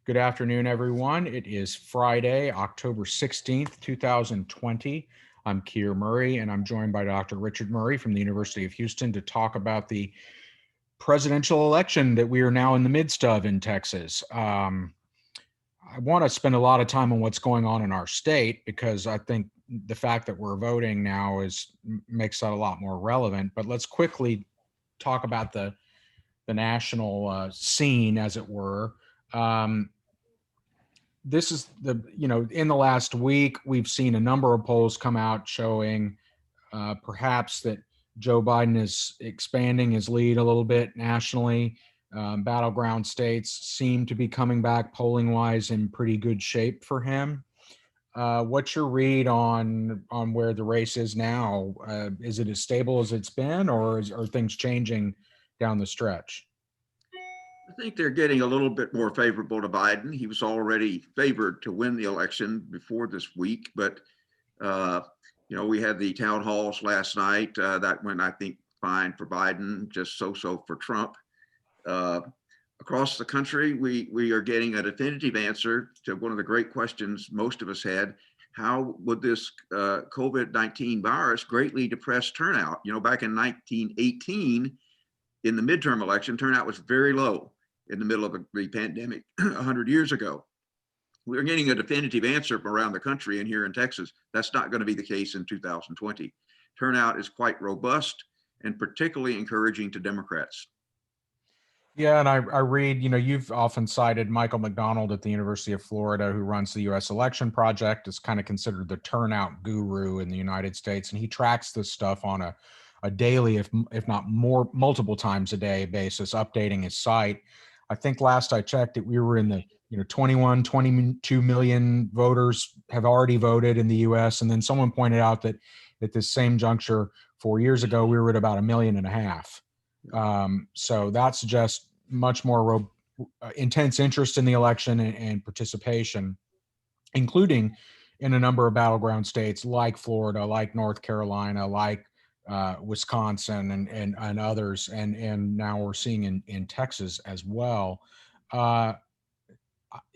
Good afternoon, everyone. It is Friday, October 16th, 2020. I'm Keir Murray, and I'm joined by Dr. Richard Murray from the University of Houston to talk about the presidential election that we are now in the midst of in Texas. I want to spend a lot of time on what's going on in our state because I think the fact that we're voting now makes that a lot more relevant. But let's quickly talk about the national scene, as it were. This is in the last week, we've seen a number of polls come out showing perhaps that Joe Biden is expanding his lead a little bit nationally. Battleground states seem to be coming back polling wise in pretty good shape for him. What's your read on where the race is now? Is it as stable as it's been, or are things changing down the stretch? I think they're getting a little bit more favorable to Biden. He was already favored to win the election before this week, but uh, we had the town halls last night. That went, I think, fine for Biden, just so for Trump. Uh, Across the country, we are getting a definitive answer to one of the great questions most of us had. How would this COVID-19 virus greatly depress turnout? Back in 1918, in the midterm election, turnout was very low in the middle of the pandemic 100 years ago. We're getting a definitive answer from around the country and here in Texas. That's not going to be the case in 2020. Turnout is quite robust and particularly encouraging to Democrats. Yeah, and I read, you've often cited Michael McDonald at the University of Florida, who runs the U.S. Election Project, is kind of considered the turnout guru in the United States, and he tracks this stuff on a daily, if not more, multiple times a day basis, updating his site. I think last I checked that we were in the 22 million voters have already voted in the U.S., and then someone pointed out that at this same juncture 4 years ago we were at about 1.5 million. So that suggests much more intense interest in the election and participation, including in a number of battleground states like Florida, like North Carolina, like Wisconsin, and others, and now we're seeing in Texas as well. Uh,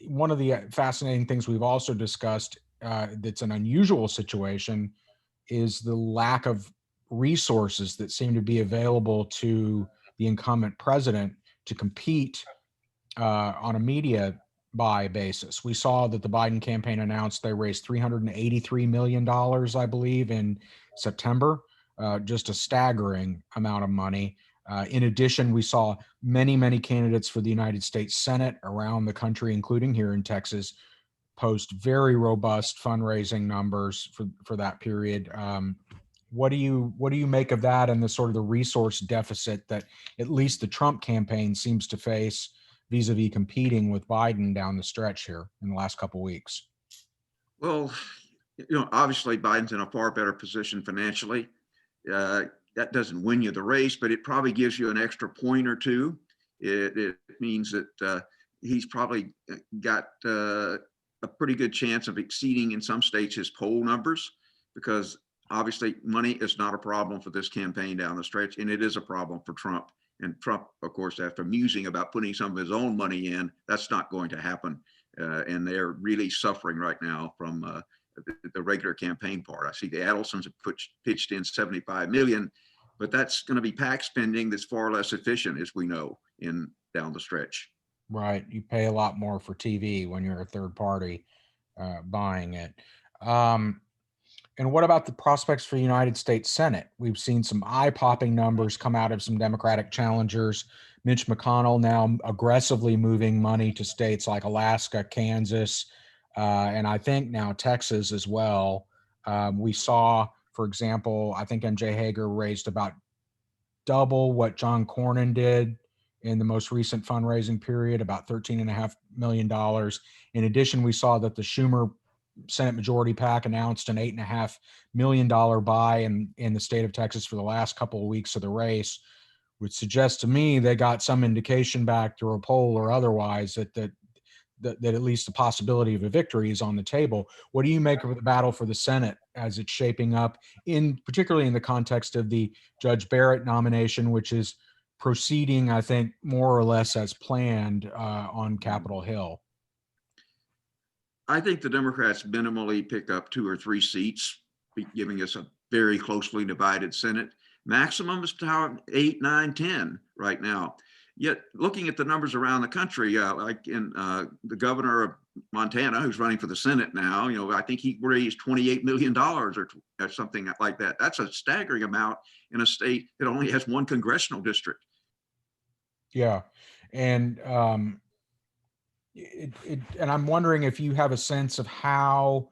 One of the fascinating things we've also discussed that's an unusual situation is the lack of resources that seem to be available to the incumbent president to compete on a media buy basis. We saw that the Biden campaign announced they raised $383 million, I believe, in September, just a staggering amount of money. In addition, we saw many candidates for the United States Senate around the country, including here in Texas, post very robust fundraising numbers for that period. What do you make of that and the sort of the resource deficit that at least the Trump campaign seems to face vis-a-vis competing with Biden down the stretch here in the last couple of weeks? Well, obviously Biden's in a far better position financially. Uh, that doesn't win you the race, but it probably gives you an extra point or two. It means that he's probably got a pretty good chance of exceeding in some states his poll numbers, because obviously money is not a problem for this campaign down the stretch, and it is a problem for Trump. And Trump, of course, after musing about putting some of his own money in, that's not going to happen. And they're really suffering right now from the regular campaign part. I see the Adelsons have pitched in 75 million, but that's going to be PAC spending that's far less efficient, as we know, in down the stretch. Right. You pay a lot more for TV when you're a third party buying it. Um, And what about the prospects for the United States Senate? We've seen some eye-popping numbers come out of some Democratic challengers. Mitch McConnell now aggressively moving money to states like Alaska, Kansas, and I think now Texas as well. We saw, for example, I think MJ Hager raised about double what John Cornyn did in the most recent fundraising period, about $13.5 million. In addition, we saw that the Schumer Senate Majority PAC announced an $8.5 million buy in the state of Texas for the last couple of weeks of the race, which suggests to me they got some indication back through a poll or otherwise that at least the possibility of a victory is on the table. What do you make of the battle for the Senate as it's shaping up, particularly in the context of the Judge Barrett nomination, which is proceeding, I think, more or less as planned on Capitol Hill? I think the Democrats minimally pick up 2 or 3 seats, giving us a very closely divided Senate. Maximum is about 8, 9, 10 right now. Yet, looking at the numbers around the country, like in the governor of Montana, who's running for the Senate now, I think he raised $28 million or something like that. That's a staggering amount in a state that only has one congressional district. Yeah. And and I'm wondering if you have a sense of how,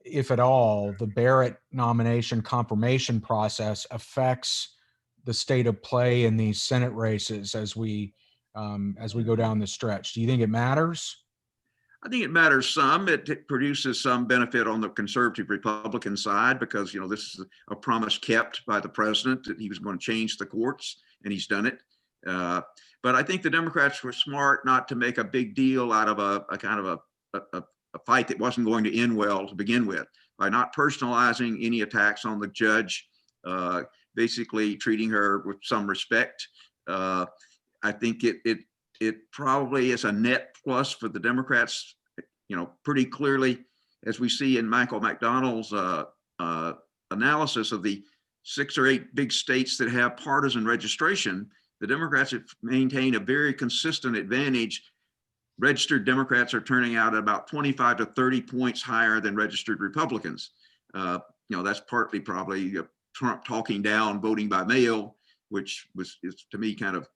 if at all, the Barrett nomination confirmation process affects the state of play in these Senate races as we go down the stretch. Do you think it matters? I think it matters some. It produces some benefit on the conservative Republican side because, this is a promise kept by the president that he was going to change the courts, and he's done it. But I think the Democrats were smart not to make a big deal out of a kind of a fight that wasn't going to end well to begin with, by not personalizing any attacks on the judge, basically treating her with some respect. I think it probably is a net plus for the Democrats, pretty clearly, as we see in Michael McDonald's analysis of the 6 or 8 big states that have partisan registration. The Democrats have maintained a very consistent advantage. Registered Democrats are turning out at about 25 to 30 points higher than registered Republicans. That's partly probably Trump talking down voting by mail, which is to me kind of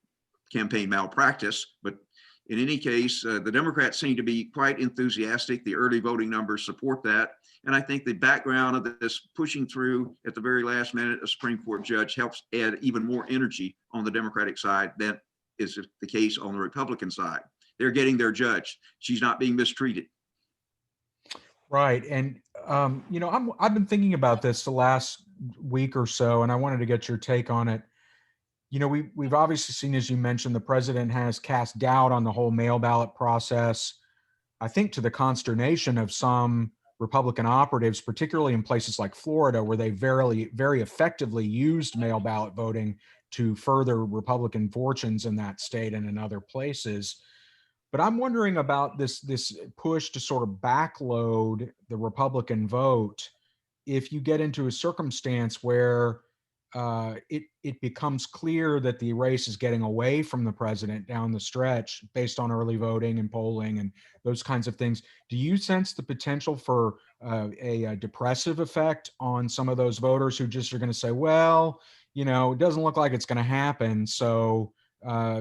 campaign malpractice. But in any case, the Democrats seem to be quite enthusiastic. The early voting numbers support that. And I think the background of this pushing through at the very last minute a Supreme Court judge helps add even more energy on the Democratic side than is the case on the Republican side. They're getting their judge. She's not being mistreated. Right. And, I've been thinking about this the last week or so, and I wanted to get your take on it. We've obviously seen, as you mentioned, the president has cast doubt on the whole mail ballot process, I think to the consternation of some Republican operatives, particularly in places like Florida, where they very, very effectively used mail ballot voting to further Republican fortunes in that state and in other places. But I'm wondering about this push to sort of backload the Republican vote if you get into a circumstance where it becomes clear that the race is getting away from the president down the stretch based on early voting and polling and those kinds of things. Do you sense the potential for a depressive effect on some of those voters who just are going to say, well, it doesn't look like it's going to happen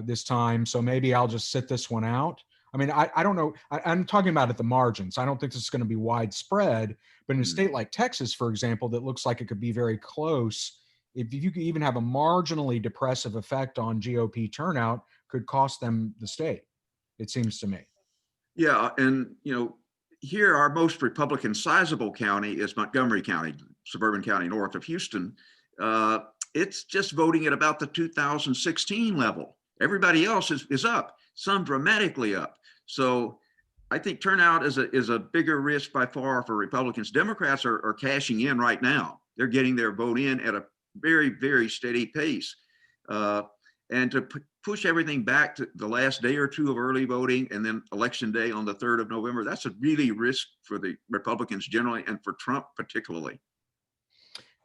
this time, so maybe I'll just sit this one out? I mean, I don't know. I'm talking about at the margins. I don't think this is going to be widespread, but in a state like Texas, for example, that looks like it could be very close, if you could even have a marginally depressive effect on GOP turnout, could cost them the state, it seems to me. Yeah, and here our most Republican sizable county is Montgomery County, suburban county north of Houston. It's just voting at about the 2016 level. Everybody else is up, some dramatically up. So I think turnout is a bigger risk by far for Republicans. Democrats are cashing in right now. They're getting their vote in at a very, very steady pace. And to push everything back to the last day or two of early voting and then election day on the 3rd of November, that's a really risk for the Republicans generally and for Trump particularly.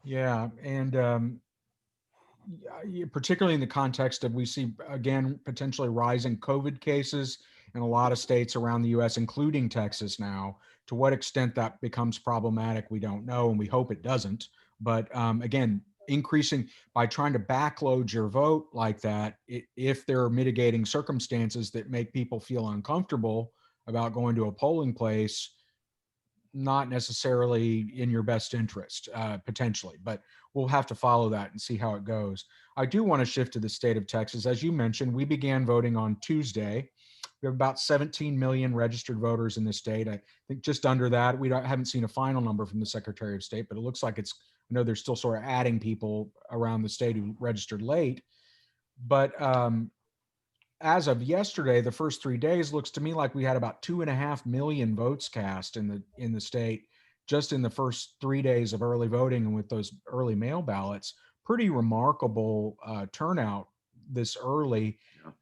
Yeah. And particularly in the context of, we see, again, potentially rising COVID cases in a lot of states around the US, including Texas now. To what extent that becomes problematic, we don't know, and we hope it doesn't. But again, increasing by trying to backload your vote like that, if there are mitigating circumstances that make people feel uncomfortable about going to a polling place, not necessarily in your best interest, potentially, but we'll have to follow that and see how it goes. I do want to shift to the state of Texas. As you mentioned, we began voting on Tuesday. We have about 17 million registered voters in the state. I think just under that. Haven't seen a final number from the Secretary of State, but it looks like I know they're still sort of adding people around the state who registered late. But as of yesterday, the first 3 days, looks to me like we had about 2.5 million votes cast in the state just in the first 3 days of early voting, and with those early mail ballots. Pretty remarkable turnout this early,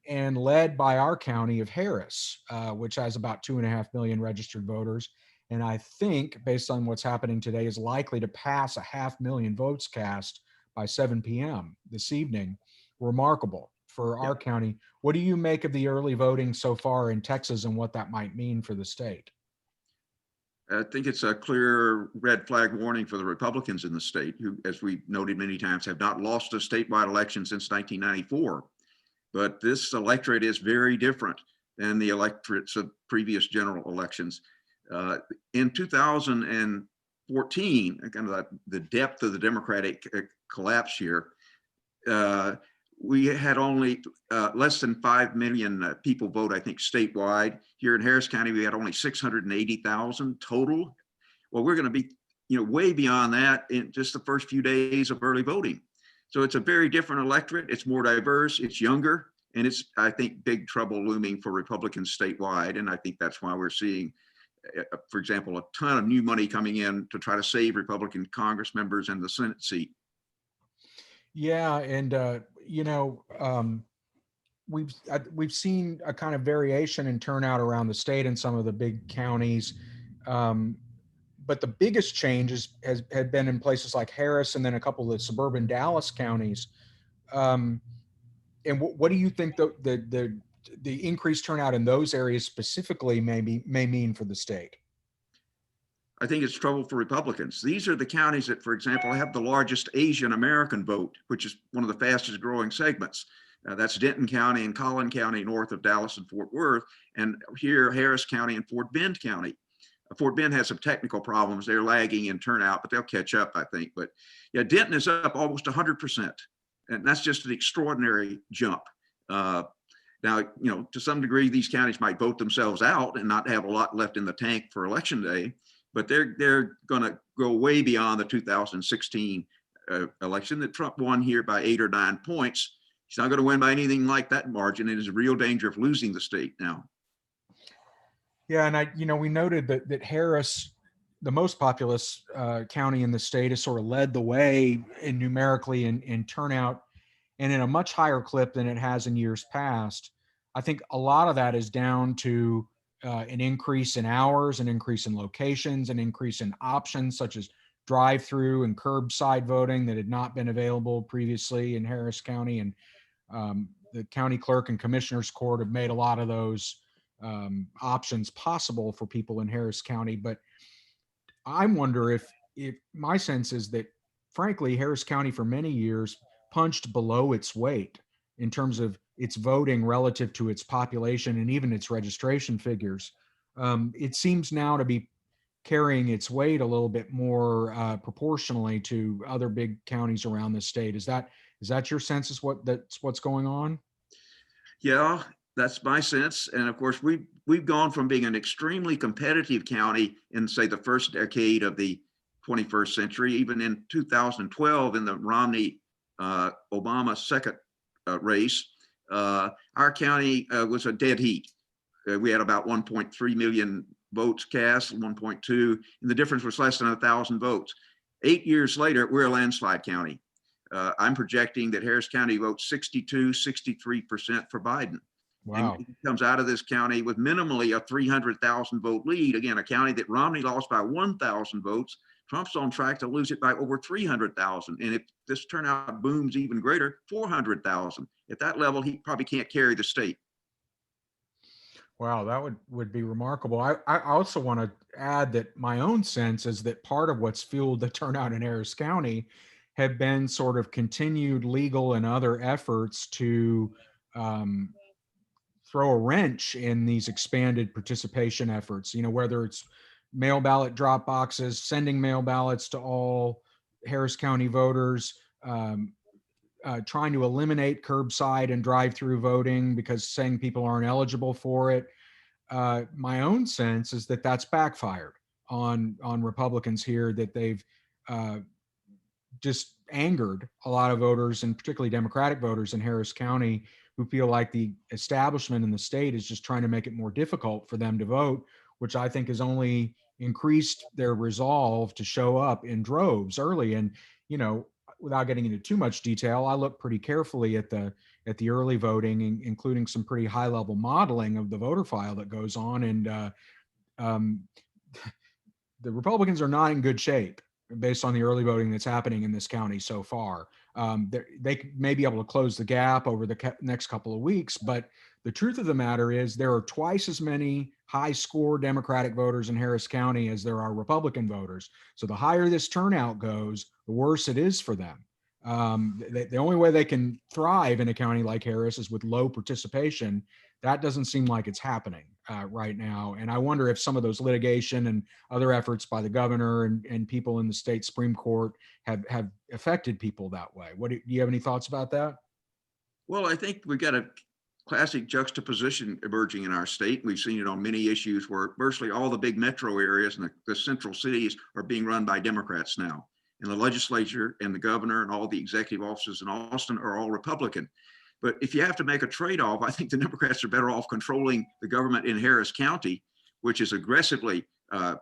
and led by our county of Harris, which has about 2.5 million registered voters. and I think, based on what's happening today, is likely to pass 500,000 votes cast by 7 p.m. this evening. Remarkable for Yeah. our county. What do you make of the early voting so far in Texas and what that might mean for the state? I think it's a clear red flag warning for the Republicans in the state, who, as we noted many times, have not lost a statewide election since 1994. But this electorate is very different than the electorates of previous general elections. In 2014, kind of the depth of the Democratic collapse here, we had only less than 5 million people vote, I think, statewide. Here in Harris County, we had only 680,000 total. Well, we're going to be, way beyond that in just the first few days of early voting. So it's a very different electorate. It's more diverse. It's younger, and it's, I think, big trouble looming for Republicans statewide. And I think that's why we're seeing, for example, a ton of new money coming in to try to save Republican Congress members and the Senate seat. Yeah, and we've seen a kind of variation in turnout around the state in some of the big counties, but the biggest changes had been in places like Harris and then a couple of the suburban Dallas counties. And what do you think the increased turnout in those areas specifically may mean for the state? I think it's trouble for Republicans. These are the counties that, for example, have the largest Asian American vote, which is one of the fastest growing segments. That's Denton County and Collin County north of Dallas and Fort Worth, and here Harris County and Fort Bend County. Fort Bend has some technical problems. They're lagging in turnout, but they'll catch up, I think. But yeah, Denton is up almost 100%. And that's just an extraordinary jump. Now, to some degree, these counties might vote themselves out and not have a lot left in the tank for election day, but they're going to go way beyond the 2016 election that Trump won here by 8 or 9 points. He's not going to win by anything like that margin. It is a real danger of losing the state now. Yeah, and we noted that Harris, the most populous county in the state, has sort of led the way numerically in turnout, and in a much higher clip than it has in years past. I think a lot of that is down to an increase in hours, an increase in locations, an increase in options such as drive-through and curbside voting that had not been available previously in Harris County. And the county clerk and commissioner's court have made a lot of those options possible for people in Harris County. But I wonder if my sense is that, frankly, Harris County for many years punched below its weight in terms of its voting relative to its population and even its registration figures. It seems now to be carrying its weight a little bit more proportionally to other big counties around the state. Is that your sense? That's what's going on? Yeah, that's my sense. And of course, we've gone from being an extremely competitive county in, say, the first decade of the 21st century, even in 2012 in the Romney Obama second race, our county was a dead heat. We had about 1.3 million votes cast, 1.2, and the difference was less than 1,000 votes. 8 years later, we're a landslide county. I'm projecting that Harris County votes 63% for Biden. Wow. And he comes out of this county with minimally a 300,000 vote lead. Again, a county that Romney lost by 1,000 votes. Trump's on track to lose it by over 300,000. And if this turnout booms even greater, 400,000. At that level, he probably can't carry the state. Wow, that would be remarkable. I also want to add that my own sense is that part of what's fueled the turnout in Harris County have been sort of continued legal and other efforts to throw a wrench in these expanded participation efforts, whether it's mail ballot drop boxes, sending mail ballots to all Harris County voters, trying to eliminate curbside and drive-through voting because saying people aren't eligible for it. My own sense is that that's backfired on Republicans here, that they've just angered a lot of voters, and particularly Democratic voters in Harris County, who feel like the establishment in the state is just trying to make it more difficult for them to vote, which I think has only increased their resolve to show up in droves early. And, without getting into too much detail, I look pretty carefully at the early voting, including some pretty high level modeling of the voter file that goes on. And the Republicans are not in good shape based on the early voting that's happening in this county so far. They may be able to close the gap over the next couple of weeks, but the truth of the matter is there are twice as many high score Democratic voters in Harris County as there are Republican voters. So the higher this turnout goes, the worse it is for them. The only way they can thrive in a county like Harris is with low participation. That doesn't seem like it's happening right now. And I wonder if some of those litigation and other efforts by the governor and people in the state Supreme Court have affected people that way. Do you have any thoughts about that? Well, I think we've got a classic juxtaposition emerging in our state. We've seen it on many issues where virtually all the big metro areas and the central cities are being run by Democrats now. And the legislature and the governor and all the executive offices in Austin are all Republican. But if you have to make a trade-off, I think the Democrats are better off controlling the government in Harris County, which is aggressively,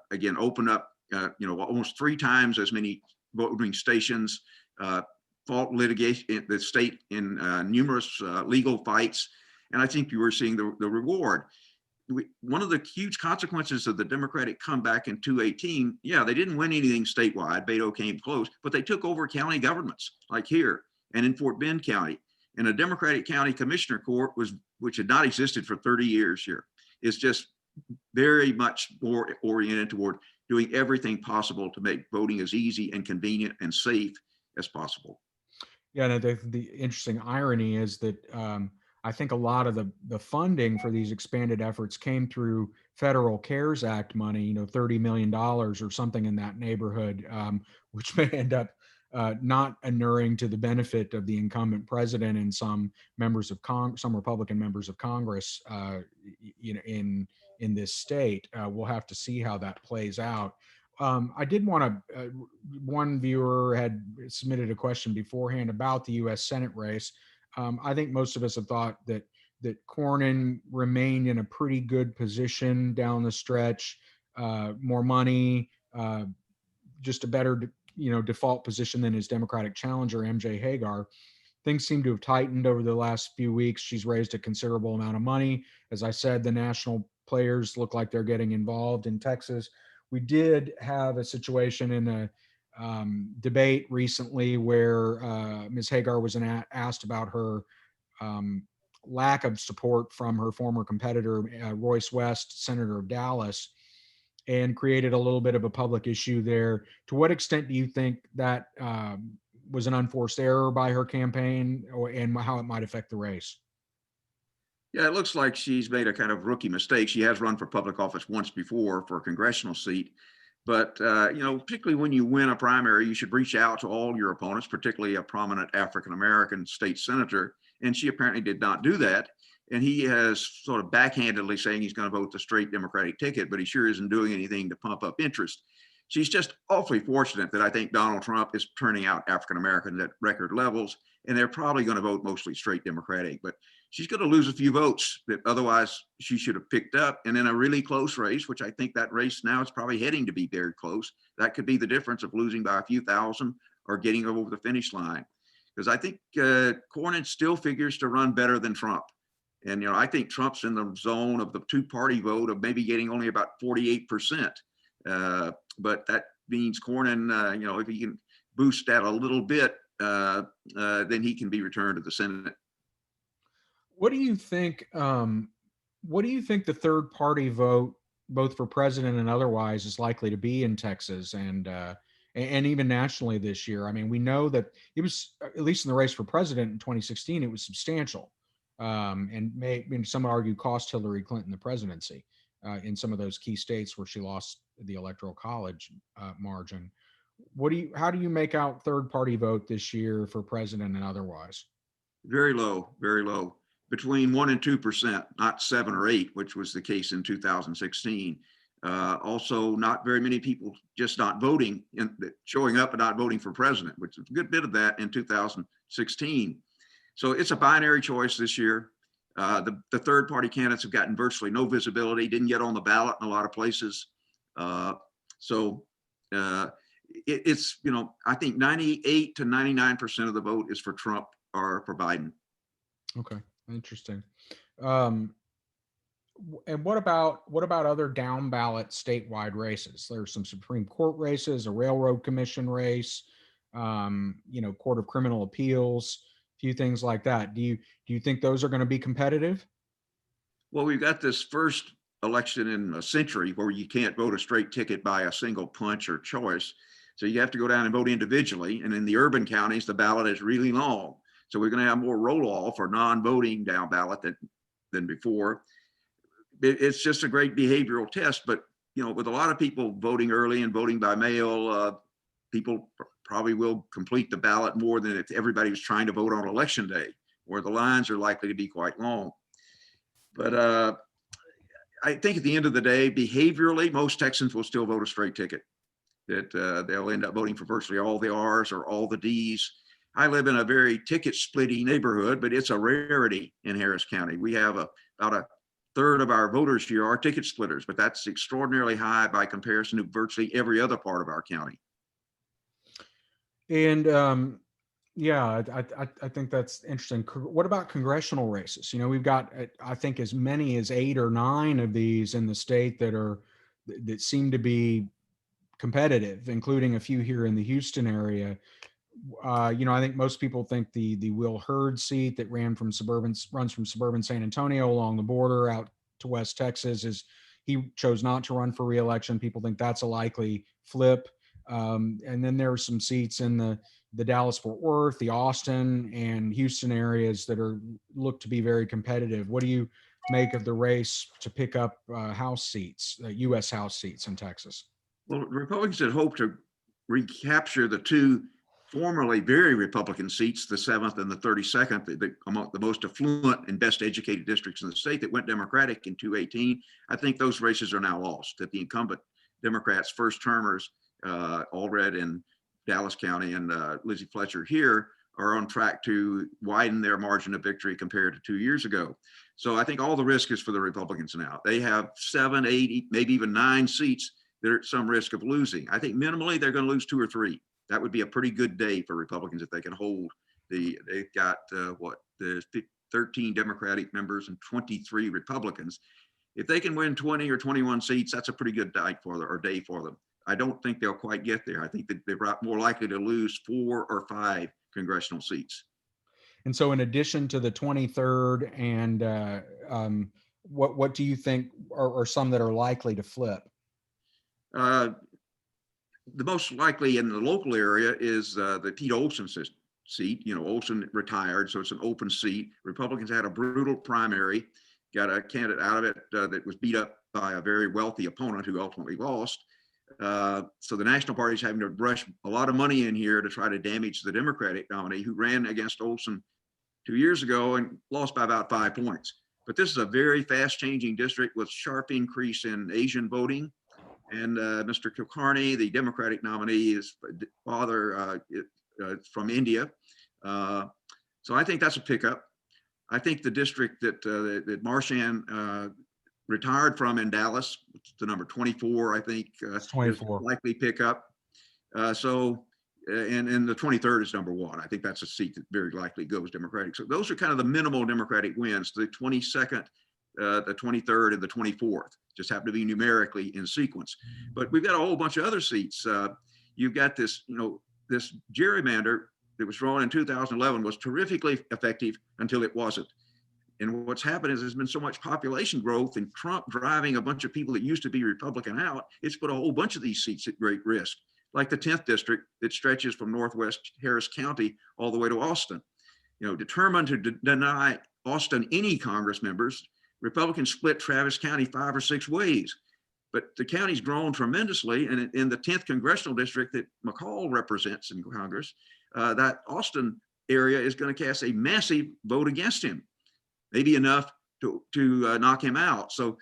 again, opened up, almost 3 times as many voting stations, fought litigation in the state in numerous legal fights. And I think you were seeing the reward. One of the huge consequences of the Democratic comeback in 2018, yeah, they didn't win anything statewide. Beto came close, but they took over county governments like here and in Fort Bend County. And a Democratic county commissioner court which had not existed for 30 years here, is just very much more oriented toward doing everything possible to make voting as easy and convenient and safe as possible. Yeah, no, the interesting irony is that I think a lot of the funding for these expanded efforts came through federal CARES Act money, $30 million or something in that neighborhood, which may end up not inuring to the benefit of the incumbent president and some some Republican members of Congress, in this state. We'll have to see how that plays out. I did want to, one viewer had submitted a question beforehand about the U.S. Senate race. I think most of us have thought that Cornyn remained in a pretty good position down the stretch, more money, just a better, default position than his Democratic challenger, MJ Hagar. Things seem to have tightened over the last few weeks. She's raised a considerable amount of money. As I said, the national players look like they're getting involved in Texas. We did have a situation in a debate recently where Ms. Hagar was asked about her lack of support from her former competitor, Royce West, Senator of Dallas, and created a little bit of a public issue there. To what extent do you think that was an unforced error by her campaign, and how it might affect the race? Yeah, it looks like she's made a kind of rookie mistake. She has run for public office once before for a congressional seat. But, particularly when you win a primary, you should reach out to all your opponents, particularly a prominent African-American state senator. And she apparently did not do that. And he has sort of backhandedly saying he's going to vote the straight Democratic ticket, but he sure isn't doing anything to pump up interest. She's just awfully fortunate that I think Donald Trump is turning out African-Americans at record levels, and they're probably going to vote mostly straight Democratic. But she's going to lose a few votes that otherwise she should have picked up. And in a really close race, which I think that race now is probably heading to be very close, that could be the difference of losing by a few thousand or getting over the finish line. Because I think Cornyn still figures to run better than Trump. And, I think Trump's in the zone of the two-party vote of maybe getting only about 48%. But that means Cornyn, if he can boost that a little bit, then he can be returned to the Senate. What do you think? What do you think the third party vote, both for president and otherwise, is likely to be in Texas and even nationally this year? I mean, we know that it was, at least in the race for president in 2016, it was substantial, and some argue cost Hillary Clinton the presidency in some of those key states where she lost the electoral college margin. How do you make out third party vote this year for president and otherwise? Very low, very low. Between 1% and 2%, not 7 or 8, which was the case in 2016. Also, not very many people just not voting, showing up and not voting for president, which is a good bit of that in 2016. So it's a binary choice this year. The third party candidates have gotten virtually no visibility, didn't get on the ballot in a lot of places. It's, I think 98 to 99% of the vote is for Trump or for Biden. Okay. Interesting. And what about other down ballot statewide races? There's some Supreme Court races, a Railroad Commission race, Court of Criminal Appeals, a few things like that. Do you think those are going to be competitive? Well, we've got this first election in a century where you can't vote a straight ticket by a single punch or choice. So you have to go down and vote individually. And in the urban counties, the ballot is really long. So we're going to have more roll off or non-voting down ballot than before. It's just a great behavioral test. But, with a lot of people voting early and voting by mail, people probably will complete the ballot more than if everybody was trying to vote on election day, where the lines are likely to be quite long. But I think at the end of the day, behaviorally, most Texans will still vote a straight ticket, that they'll end up voting for virtually all the R's or all the D's. I live in a very ticket splitty neighborhood, but it's a rarity in Harris County. We have about a third of our voters here are ticket splitters, but that's extraordinarily high by comparison to virtually every other part of our county. And yeah, I think that's interesting. What about congressional races? We've got, I think, as many as 8 or 9 of these in the state that seem to be competitive, including a few here in the Houston area. I think most people think the Will Hurd seat that runs from suburban San Antonio along the border out to West Texas he chose not to run for re-election. People think that's a likely flip. And then there are some seats in the Dallas-Fort Worth, the Austin and Houston areas that look to be very competitive. What do you make of the race to pick up House seats, U.S. House seats in Texas? Well, Republicans had hoped to recapture the two formerly very Republican seats, the 7th and the 32nd, among the most affluent and best educated districts in the state that went Democratic in 2018. I think those races are now lost, that the incumbent Democrats, first termers, Allred in Dallas County and Lizzie Fletcher here, are on track to widen their margin of victory compared to 2 years ago. So I think all the risk is for the Republicans now. They have 7, 8, maybe even 9 seats that are at some risk of losing. I think minimally they're going to lose 2 or 3. That would be a pretty good day for Republicans if they can hold they've got there's 13 Democratic members and 23 Republicans. If they can win 20 or 21 seats, that's a pretty good day for them. I don't think they'll quite get there. I think that they're more likely to lose 4 or 5 congressional seats. And so in addition to the 23rd and what do you think are some that are likely to flip? The most likely in the local area is the Pete Olson seat. Olson retired, so it's an open seat. Republicans had a brutal primary, got a candidate out of it that was beat up by a very wealthy opponent who ultimately lost. So the National Party is having to brush a lot of money in here to try to damage the Democratic nominee who ran against Olson 2 years ago and lost by about 5 points. But this is a very fast changing district with sharp increase in Asian voting. And Mr. Kulkarni, the Democratic nominee, his father from India. So I think that's a pickup. I think the district that Marchand retired from in Dallas, the number 24, I think, 24 is likely pickup. And the 23rd is number 1. I think that's a seat that very likely goes Democratic. So those are kind of the minimal Democratic wins. The 22nd, the 23rd, and the 24th just happen to be numerically in sequence. But we've got a whole bunch of other seats. You've got this, this gerrymander that was drawn in 2011 was terrifically effective until it wasn't. And what's happened is there's been so much population growth and Trump driving a bunch of people that used to be Republican out. It's put a whole bunch of these seats at great risk, like the 10th district that stretches from Northwest Harris County all the way to Austin. Determined to deny Austin any Congress members, Republicans split Travis County 5 or 6 ways. But the county's grown tremendously. And in the 10th congressional district that McCall represents in Congress, that Austin area is going to cast a massive vote against him, maybe enough to knock him out. So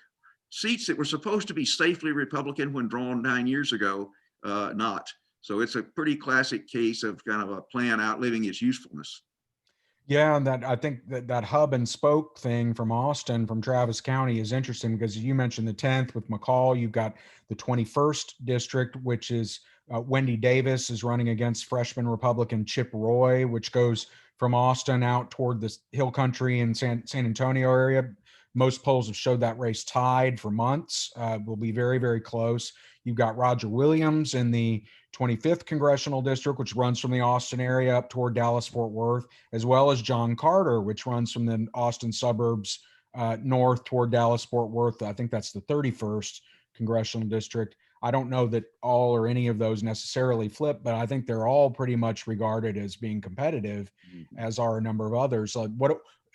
seats that were supposed to be safely Republican when drawn 9 years ago, not. So it's a pretty classic case of kind of a plan outliving its usefulness. Yeah, and I think that hub and spoke thing from Austin, from Travis County, is interesting because you mentioned the 10th with McCall. You've got the 21st district, which is Wendy Davis is running against freshman Republican Chip Roy, which goes from Austin out toward the Hill Country and San Antonio area. Most polls have showed that race tied for months. Will be very, very close. You've got Roger Williams in the 25th congressional district, which runs from the Austin area up toward Dallas-Fort Worth, as well as John Carter, which runs from the Austin suburbs north toward Dallas-Fort Worth. I think that's the 31st congressional district. I don't know that all or any of those necessarily flip, but I think they're all pretty much regarded as being competitive, as are a number of others.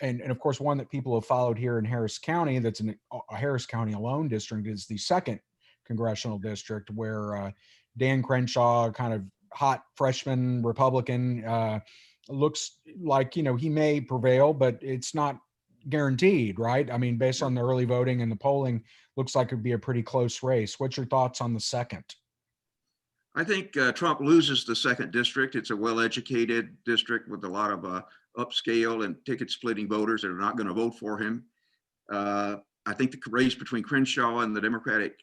And of course, one that people have followed here in Harris County, that's a Harris County alone district, is the 2nd congressional district, where Dan Crenshaw, kind of hot freshman Republican, looks like, he may prevail, but it's not guaranteed, right? I mean, based on the early voting and the polling, looks like it'd be a pretty close race. What's your thoughts on the 2nd? I think Trump loses the 2nd district. It's a well-educated district with a lot of upscale and ticket-splitting voters that are not going to vote for him. I think the race between Crenshaw and the Democratic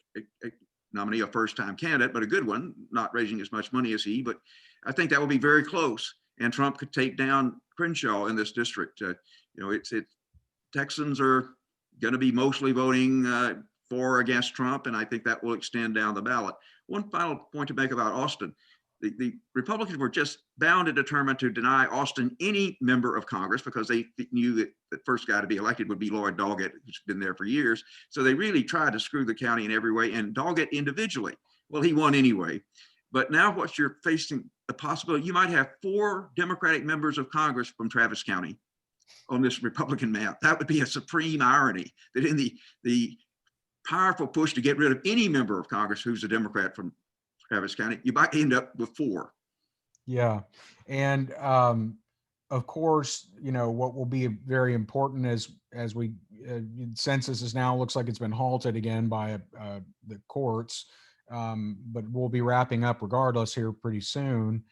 nominee, a first-time candidate, but a good one, not raising as much money as he, but I think that will be very close. And Trump could take down Crenshaw in this district. Texans are going to be mostly voting for or against Trump, and I think that will extend down the ballot. One final point to make about Austin. The Republicans were just bound and determined to deny Austin any member of Congress because they knew that the first guy to be elected would be Lloyd Doggett, who's been there for years. So they really tried to screw the county in every way, and Doggett individually. Well, he won anyway. But now what you're facing, the possibility, you might have 4 Democratic members of Congress from Travis County on this Republican map. That would be a supreme irony, that in the powerful push to get rid of any member of Congress who's a Democrat from Travis County, you might end up with 4. Yeah. And of course, what will be very important as we census is now looks like it's been halted again by the courts, but we'll be wrapping up regardless here pretty soon.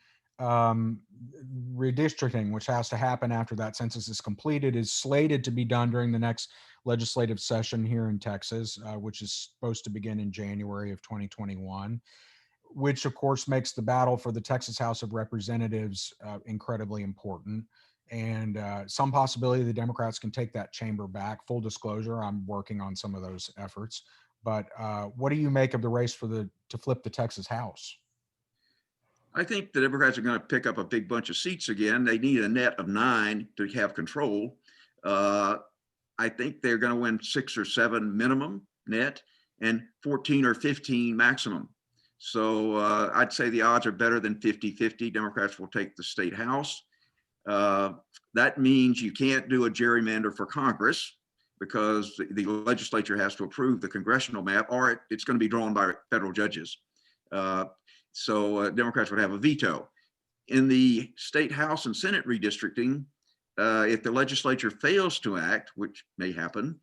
Redistricting, which has to happen after that census is completed, is slated to be done during the next legislative session here in Texas, which is supposed to begin in January of 2021, which of course makes the battle for the Texas House of Representatives incredibly important. And some possibility the Democrats can take that chamber back. Full disclosure, I'm working on some of those efforts. But what do you make of the race to flip the Texas House? I think the Democrats are going to pick up a big bunch of seats again. They need a net of 9 to have control. I think they're going to win 6 or 7 minimum net and 14 or 15 maximum. So I'd say the odds are better than 50-50. Democrats will take the state house. That means you can't do a gerrymander for Congress because the legislature has to approve the congressional map, or it's going to be drawn by federal judges. So Democrats would have a veto. In the state house and Senate redistricting, if the legislature fails to act, which may happen,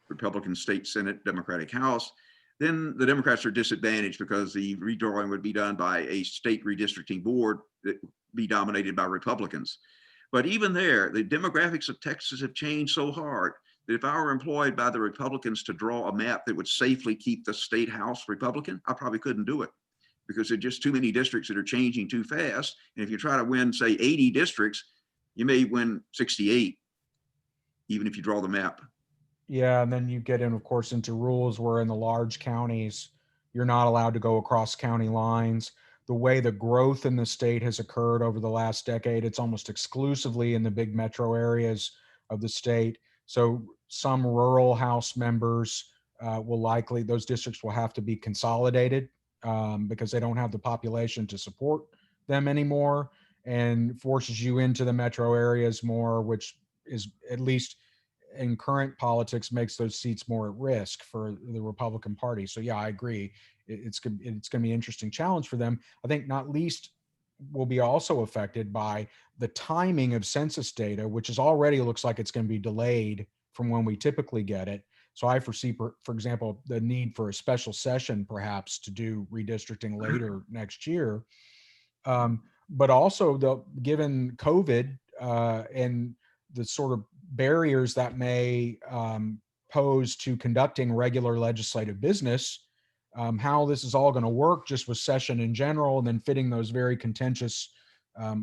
Republican state Senate, Democratic House, then the Democrats are disadvantaged because the redrawing would be done by a state redistricting board that would be dominated by Republicans. But even there, the demographics of Texas have changed so hard that if I were employed by the Republicans to draw a map that would safely keep the state house Republican, I probably couldn't do it because there are just too many districts that are changing too fast. And if you try to win, say, 80 districts, you may win 68, even if you draw the map. Yeah, and then you get in, of course, into rules where in the large counties, you're not allowed to go across county lines. The way the growth in the state has occurred over the last decade, it's almost exclusively in the big metro areas of the state. So some rural House members those districts will have to be consolidated because they don't have the population to support them anymore, and forces you into the metro areas more, which is, at least in current politics, makes those seats more at risk for the Republican Party. So yeah, I agree. It's going to be an interesting challenge for them. I think not least will be also affected by the timing of census data, which is already looks like it's going to be delayed from when we typically get it. So I foresee, for example, the need for a special session perhaps to do redistricting later next year. But also, given COVID and the sort of barriers that may pose to conducting regular legislative business, how this is all going to work just with session in general, and then fitting those very contentious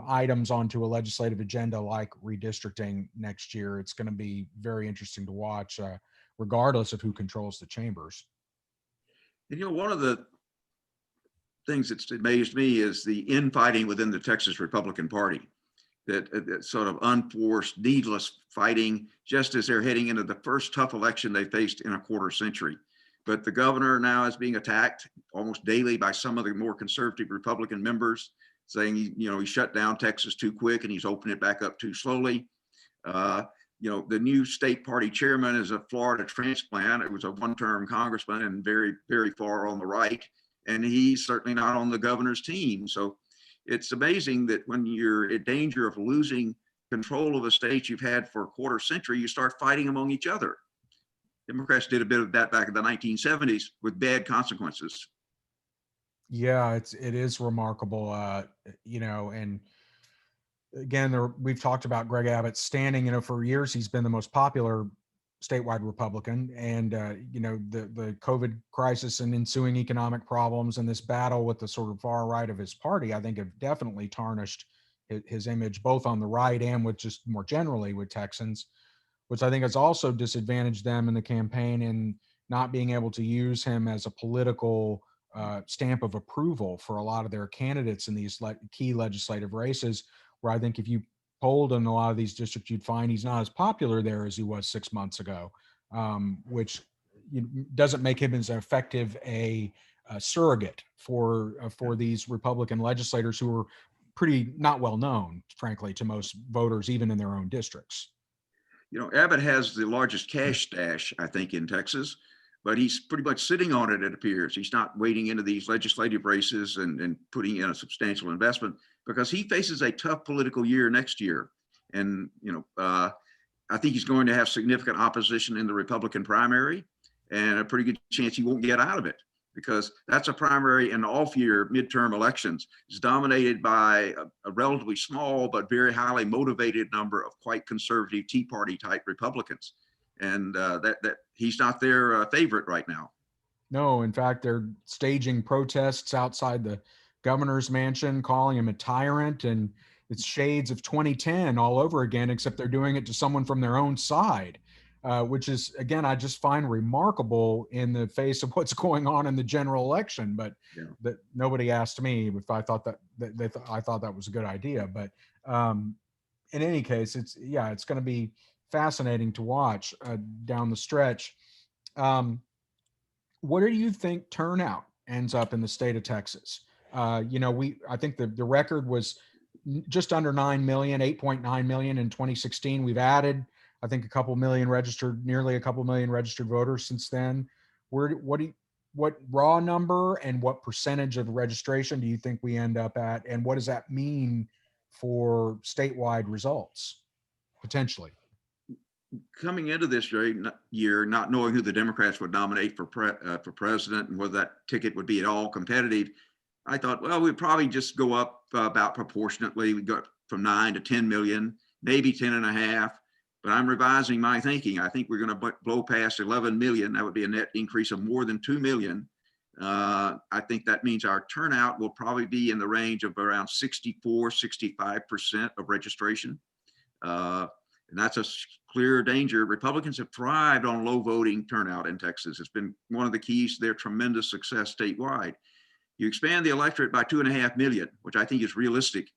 items onto a legislative agenda like redistricting next year. It's going to be very interesting to watch. regardless of who controls the chambers. And one of the things that's amazed me is the infighting within the Texas Republican Party. That sort of unforced, needless fighting, just as they're heading into the first tough election they faced in a quarter century. But the governor now is being attacked almost daily by some of the more conservative Republican members, saying he shut down Texas too quick and he's opened it back up too slowly. The new state party chairman is a Florida transplant. It was a one-term congressman and very, very far on the right, and he's certainly not on the governor's team. So it's amazing that when you're in danger of losing control of a state you've had for a quarter century, you start fighting among each other. Democrats did a bit of that back in the 1970s with bad consequences. Yeah, it is remarkable, and again, we've talked about Greg Abbott standing, for years he's been the most popular statewide Republican, and the COVID crisis and ensuing economic problems and this battle with the sort of far right of his party, I think, have definitely tarnished his image both on the right and with just more generally with Texans, which I think has also disadvantaged them in the campaign in not being able to use him as a political stamp of approval for a lot of their candidates in these key legislative races, where I think if you polled in a lot of these districts, you'd find he's not as popular there as he was 6 months ago, which doesn't make him as effective a surrogate for these Republican legislators who are pretty not well known, frankly, to most voters, even in their own districts. Abbott has the largest cash stash, I think, in Texas, but he's pretty much sitting on it, it appears. He's not wading into these legislative races and putting in a substantial investment because he faces a tough political year next year. And, I think he's going to have significant opposition in the Republican primary and a pretty good chance he won't get out of it, because that's a primary in off-year midterm elections. It's dominated by a relatively small but very highly motivated number of quite conservative Tea Party type Republicans. And that he's not their favorite right now. No, in fact, they're staging protests outside the governor's mansion, calling him a tyrant, and it's shades of 2010 all over again, except they're doing it to someone from their own side, which is, again, I just find remarkable in the face of what's going on in the general election. But that nobody asked me if I thought I thought that was a good idea. But in any case, it's going to be fascinating to watch down the stretch. What do you think turnout ends up in the state of Texas? I think the record was just under 9 million, 8.9 million in 2016. We've added, I think, nearly a couple million registered voters since then. What raw number and what percentage of registration do you think we end up at? And what does that mean for statewide results, potentially? Coming into this year, not knowing who the Democrats would nominate for president and whether that ticket would be at all competitive, I thought, well, we'd probably just go up about proportionately. We got from 9 to 10 million, maybe 10 and a half. But I'm revising my thinking. I think we're going to blow past 11 million. That would be a net increase of more than 2 million. I think that means our turnout will probably be in the range of around 64-65% of registration. And that's a clear danger. Republicans have thrived on low voting turnout in Texas. It's been one of the keys to their tremendous success statewide. You expand the electorate by 2.5 million, which I think is realistic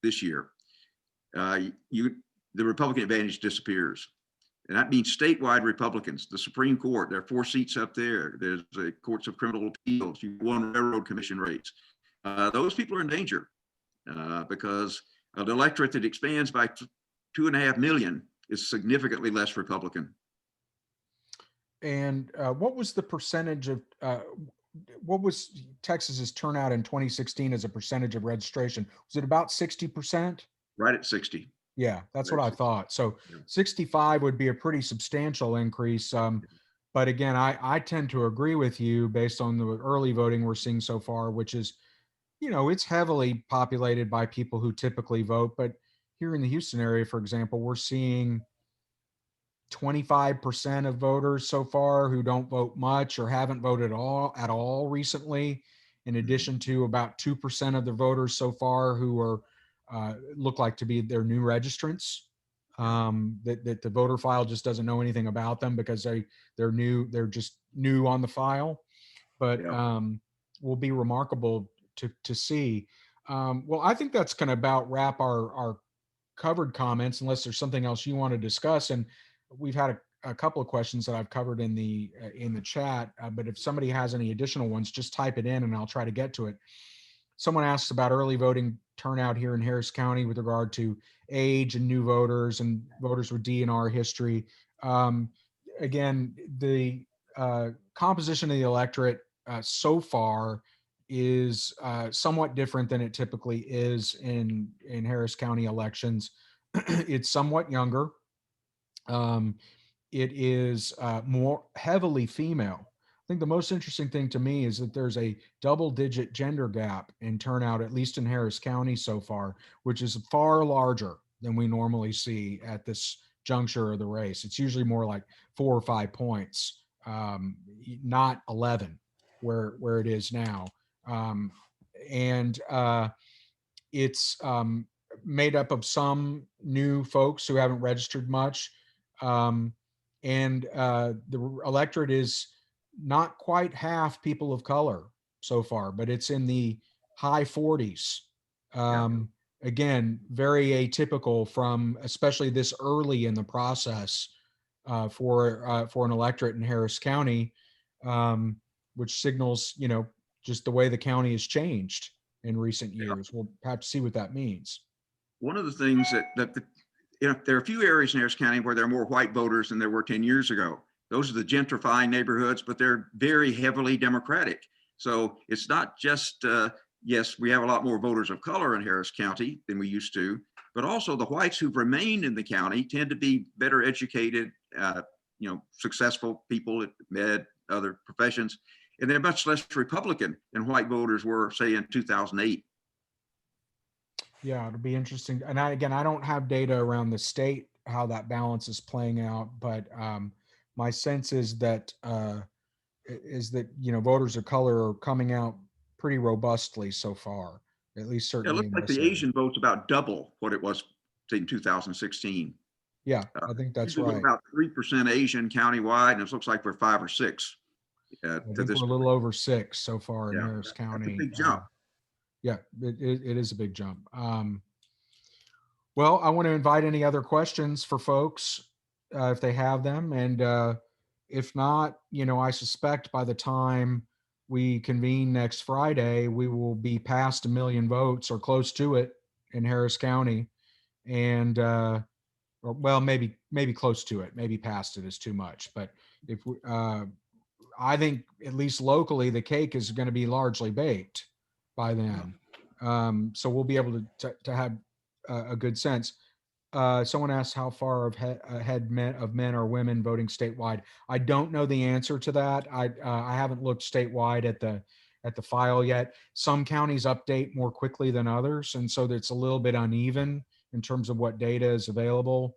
this year. The Republican advantage disappears. And that means statewide Republicans, the Supreme Court, there are 4 seats up there. There's the courts of criminal appeals. You won railroad commission rates. Those people are in danger because an electorate that expands by 2.5 million is significantly less Republican. And what was the percentage of, what was Texas's turnout in 2016 as a percentage of registration? Was it about 60%? Right at 60. Yeah, that's what I thought. So 65 would be a pretty substantial increase. But again, I tend to agree with you based on the early voting we're seeing so far, which is, it's heavily populated by people who typically vote. But here in the Houston area, for example, we're seeing 25% of voters so far who don't vote much or haven't voted at all recently, in addition to about 2% of the voters so far who are look like to be their new registrants. that the voter file just doesn't know anything about them because they're new, they're just new on the file. But Yeah. will be remarkable to see. Well, I think that's going to about wrap our covered comments, unless there's something else you want to discuss. And we've had a couple of questions that I've covered in the chat. But if somebody has any additional ones, just type it in and I'll try to get to it. Someone asks about early voting turnout here in Harris County with regard to age and new voters and voters with DNR history. Um, Again, the composition of the electorate so far is somewhat different than it typically is in Harris County elections. It's somewhat younger. Um, it is more heavily female. I think the most interesting thing to me is that there's a double-digit gender gap in turnout, at least in Harris County so far, which is far larger than we normally see at this juncture of the race. It's usually more like 4 or 5 points, not 11, where it is now. Um, and It's made up of some new folks who haven't registered much. Um, the electorate is not quite half people of color so far, but it's in the high 40s. Yeah. Again, very atypical from especially this early in the process for an electorate in Harris County, which signals, just the way the county has changed in recent Yeah. years. We'll have to see what that means. One of the things there are a few areas in Harris County where there are more white voters than there were 10 years ago. Those are the gentrifying neighborhoods, but they're very heavily Democratic. So it's not just, yes, we have a lot more voters of color in Harris County than we used to, but also the whites who've remained in the county tend to be better educated, successful people at med, other professions, and they're much less Republican than white voters were, say, in 2008. Yeah, it'll be interesting. And I don't have data around the state how that balance is playing out, but my sense is that voters of color are coming out pretty robustly so far, at least Yeah, it certainly looks in like this the area. Asian vote's about double what it was in 2016. Yeah, I think that's Usually we're right. about 3% Asian countywide, and it looks like we're 5 or 6 I to think this we're a little point. over 6 so far in Yeah, Harris that's a County. big jump. Yeah, it is a big jump. Well, I want to invite any other questions for folks if they have them. And if not, I suspect by the time we convene next Friday, we will be past 1 million votes or close to it in Harris County. And, well, maybe close to it, maybe past it is too much. But if we, I think at least locally, the cake is going to be largely baked by then. So we'll be able to have a good sense. Someone asked how far ahead of men or women voting statewide. I don't know the answer to that. I haven't looked statewide at the file yet. Some counties update more quickly than others, and so it's a little bit uneven in terms of what data is available.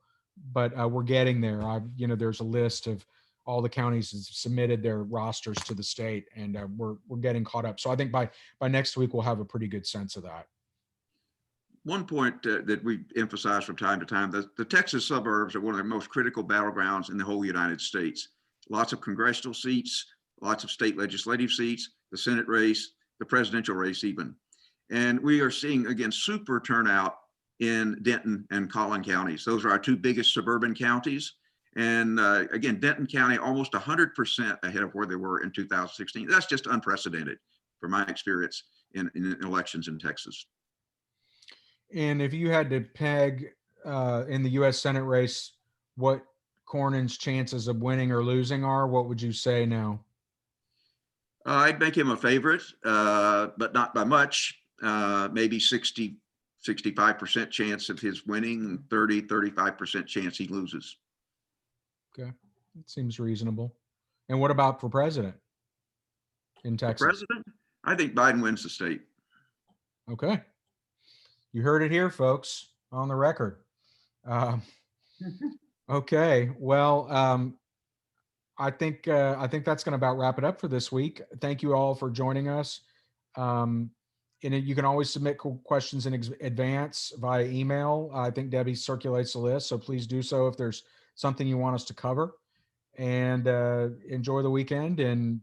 But we're getting there. There's a list of all the counties have submitted their rosters to the state, and we're getting caught up. So I think by next week we'll have a pretty good sense of that. One point that we emphasize from time to time, the Texas suburbs are one of the most critical battlegrounds in the whole United States. Lots of congressional seats, lots of state legislative seats, the Senate race, the presidential race even. And we are seeing, again, super turnout in Denton and Collin counties. Those are our 2 biggest suburban counties. And again, Denton County, almost 100% ahead of where they were in 2016. That's just unprecedented from my experience in elections in Texas. And if you had to peg in the U.S. Senate race what Cornyn's chances of winning or losing are, what would you say now? I'd make him a favorite, but not by much. Maybe 60, 65% chance of his winning, 30, 35% chance he loses. Okay, that seems reasonable. And what about for president in For Texas? president, I think Biden wins the state. Okay. You heard it here, folks, on the record. Okay. Well, I think that's going to about wrap it up for this week. Thank you all for joining us. you can always submit questions in advance via email. I think Debbie circulates the list, so please do so if there's something you want us to cover. And enjoy the weekend and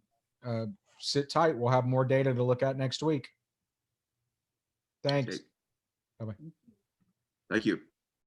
sit tight. We'll have more data to look at next week. Thanks. Okay. Bye-bye. Thank you.